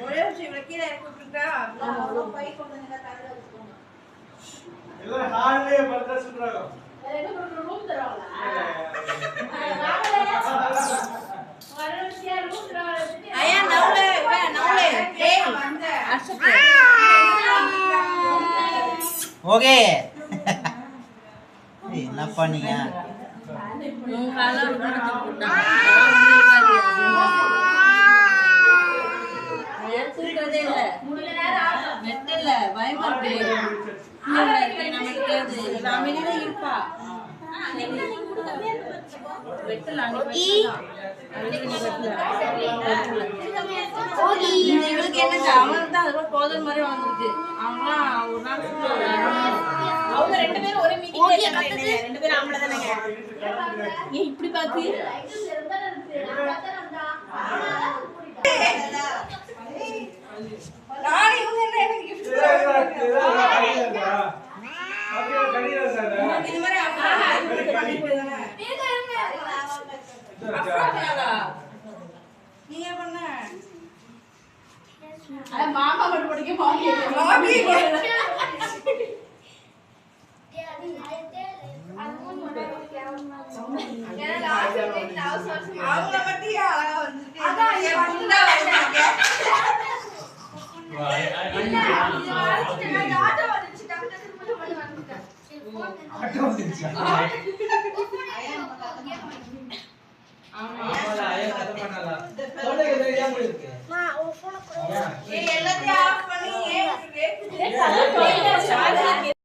ஒரே விஷயம் கீழே இறக்கி விட்டுட்டா பை கொண்டு வந்து தலையில வச்சுக்கோங்க. எல்லாம் ஹால்லே படுத்தா சொல்றாங்க. ரூம் தரவாங்களா? ஐயா நவுலே ஏய் அர்ஷத் ஓகே என்ன பண்ணீங்க உங்களால உட்கார்ந்து போட்டா ஏத்துறதே இல்ல மெட்டல்ல பயமா இருக்கு நமக்கு ராமினில இருப்பா வெட்டல இவளுக்கு என்ன அவனுக்கு தான் அது போதல் மாதிரி வந்துருக்கு. அவங்க ஒரு நாள் அவங்க 2 பேரும் ஒரே மீட்டிங் 2 பேரும் ஆம்பளை தானங்க. ஏன் இப்படி பாத்து நானே இவங்க என்ன எனக்கு gift கொடுத்தாங்க. இது மாதிரி அப்பா நீங்க பண்ண அட மாமா மட்டும் படிக்க மாட்டீங்க அவங்க மட்டும் அழகா வந்துருக்கு. அதான் ஏன் குண்டா வந்தாங்க ஆட்டோ வந்துச்சு டக்கு மட்டும் வந்துட்டேன். ஆட்டோ வந்துச்சு ஆமா ஐயா கத பண்ணால போன் ஏன் இருக்கு மா ஓ போன் ஏய் எல்லாத்தையும் ஆஃப் பண்ணி ஏன் வேக்குது